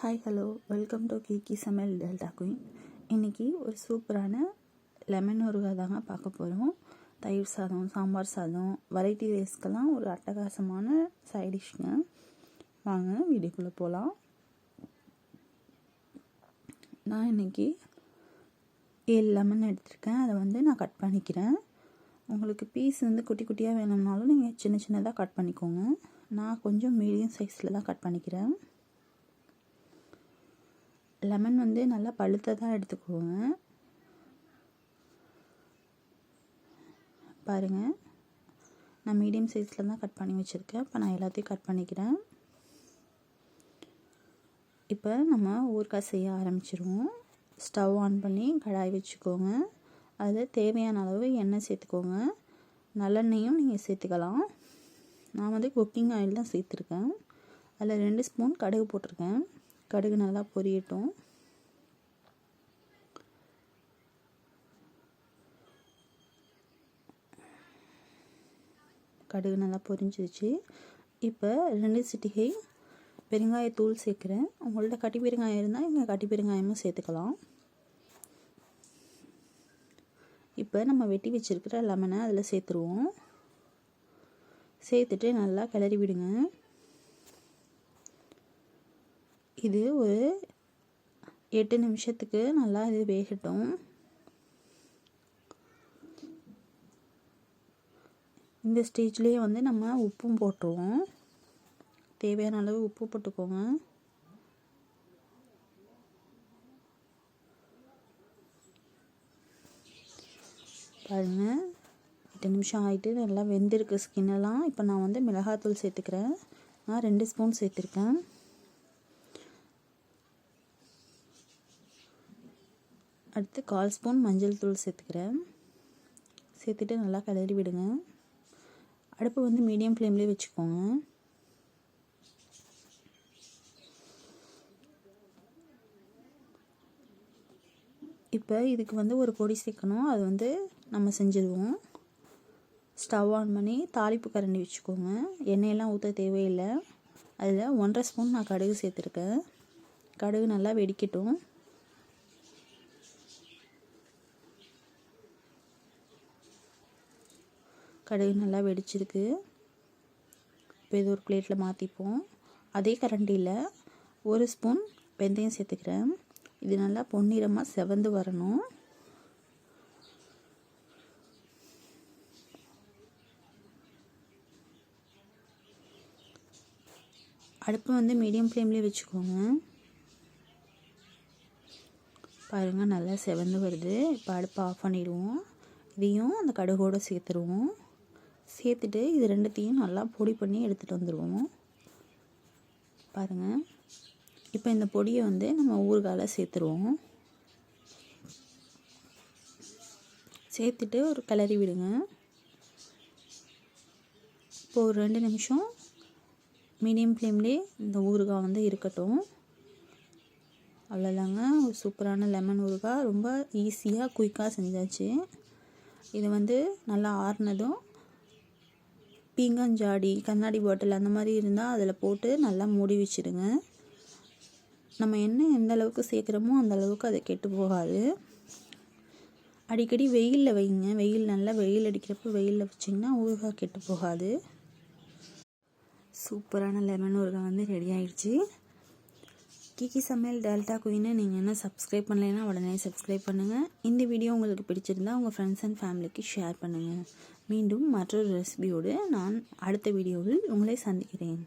Hi hello welcome to கீக்கி சமையல் delta queen. இன்றைக்கி ஒரு சூப்பரான லெமன் ஊறுகாய் தாங்க பார்க்க போகிறோம். தயிர் சாதம், சாம்பார் சாதம், வெரைட்டி ரைஸ்க்கெல்லாம் ஒரு அட்டகாசமான சைடிஷ்ங்க. வாங்க வீடியோக்குள்ளே போகலாம். நான் இன்றைக்கி 7 லெமன் எடுத்திருக்கேன். அதை நான் கட் பண்ணிக்கிறேன். உங்களுக்கு பீஸ் குட்டி குட்டியாக வேணும்னாலும் நீங்கள் சின்ன சின்னதாக கட் பண்ணிக்கோங்க. நான் கொஞ்சம் மீடியம் சைஸில் தான் கட் பண்ணிக்கிறேன். லெமன் நல்லா பழுத்ததாக எடுத்துக்கோங்க. பாருங்கள், நான் மீடியம் சைஸில் தான் கட் பண்ணி வச்சுருக்கேன். இப்போ நான் எல்லாத்தையும் கட் பண்ணிக்கிறேன். இப்போ நம்ம ஊறுகாய் செய்ய ஆரம்பிச்சிருவோம். ஸ்டவ் ஆன் பண்ணி கடாய் வச்சுக்கோங்க. அதில் தேவையான அளவு எண்ணெய் சேர்த்துக்கோங்க. நல்லெண்ணெயும் நீங்கள் சேர்த்துக்கலாம். நான் குக்கிங் ஆயில் தான் சேர்த்துருக்கேன். அதில் 2 ஸ்பூன் கடுகு போட்டிருக்கேன். கடுகு நல்லா பொரியட்டும். கடுகு நல்லா பொரிஞ்சிருச்சு. இப்போ 2 சிட்டிகை பெருங்காயத்தூள் சேர்க்குறேன். உங்கள்ட்ட கட்டி பெருங்காயம் இருந்தால் இங்கே கட்டி பெருங்காயமும் சேர்த்துக்கலாம். இப்போ நம்ம வெட்டி வச்சுருக்கிற லெமனை அதில் சேர்த்துருவோம். சேர்த்துட்டு நல்லா கிளறி விடுங்க. இது ஒரு 8 நிமிஷத்துக்கு நல்லா இது வேகட்டும். இந்த ஸ்டேஜ்லேயே நம்ம உப்பும் போட்டுருவோம். தேவையான அளவு உப்பு போட்டுக்கோங்க. பாருங்கள், 8 நிமிஷம் ஆகிட்டு நல்லா வெந்திருக்கு ஸ்கின்னெல்லாம். இப்போ நான் மிளகாத்தூள் சேர்த்துக்கிறேன். நான் 2 ஸ்பூன் சேர்த்துருக்கேன். அடுத்து 1/4 ஸ்பூன் மஞ்சள் தூள் சேர்த்துக்கிறேன். சேர்த்துட்டு நல்லா கிளறி விடுங்க. அடுப்பு மீடியம் ஃப்ளேம்லேயே வச்சுக்கோங்க. இப்போ இதுக்கு ஒரு பொடி சேர்க்கணும். அது நம்ம செஞ்சுருவோம். ஸ்டவ் ஆன் பண்ணி தாளிப்பு கரண்டி வச்சுக்கோங்க. எண்ணெயெல்லாம் ஊற்ற தேவையில்லை. அதில் 1/2 ஸ்பூன் நான் கடுகு சேர்த்துருக்கேன். கடுகு நல்லா வெடிக்கட்டும். கடுகு நல்லா வெடிச்சிருக்கு. இப்போ இது ஒரு பிளேட்டில் மாற்றிப்போம். அதே கரண்டியில் 1 ஸ்பூன் வெந்தயம் சேர்த்துக்கிறேன். இது நல்லா பொன்னிறமாக செவந்து வரணும். அடுப்பு மீடியம் ஃப்ளேம்லேயே வச்சுக்கோங்க. பாருங்கள், நல்லா செவந்து வருது. இப்போ அடுப்பை ஆஃப் பண்ணிடுவோம். இதையும் அந்த கடுகோடு சேர்த்துருவோம். சேர்த்துட்டு இது ரெண்டுத்தையும் நல்லா பொடி பண்ணி எடுத்துகிட்டு வந்துடுவோம். பாருங்கள், இப்போ இந்த பொடியை நம்ம ஊறுகாயில் சேர்த்துருவோம். சேர்த்துட்டு ஒரு கிளறி விடுங்க. இப்போது ஒரு 2 நிமிஷம் மீடியம் ஃப்ளேம்லேயே இந்த ஊறுகாய் இருக்கட்டும். அவ்வளோதாங்க, ஒரு சூப்பரான லெமன் ஊறுகாய். ரொம்ப ஈஸியாக குயிக்காக செஞ்சாச்சு. இது நல்லா ஆறுனதும் பீங்காஞ்சாடி, கண்ணாடி பாட்டில் அந்த மாதிரி இருந்தால் அதில் போட்டு நல்லா மூடி வச்சுடுங்க. நம்ம எண்ணெய் எந்த அளவுக்கு சேர்க்குறோமோ அந்த அளவுக்கு அது கெட்டு போகாது. அடிக்கடி வெயிலில் வைங்க. நல்லா வெயில் அடிக்கிறப்போ வெயிலில் வச்சிங்கன்னா ஊறுகாய் கெட்டு போகாது. சூப்பரான லெமன் ஊறுகாய் ரெடி ஆயிடுச்சு. கீக்கி சமையல் டெல்டா குயினை நீங்கள் என்ன சப்ஸ்கிரைப் பண்ணலைன்னா உடனே சப்ஸ்கிரைப் பண்ணுங்கள். இந்த வீடியோ உங்களுக்கு பிடிச்சிருந்தால் உங்கள் ஃப்ரெண்ட்ஸ் அண்ட் ஃபேமிலிக்கு ஷேர் பண்ணுங்கள். மீண்டும் மற்றொரு ரெசிபியோடு நான் அடுத்த வீடியோவில் உங்களை சந்திக்கிறேன்.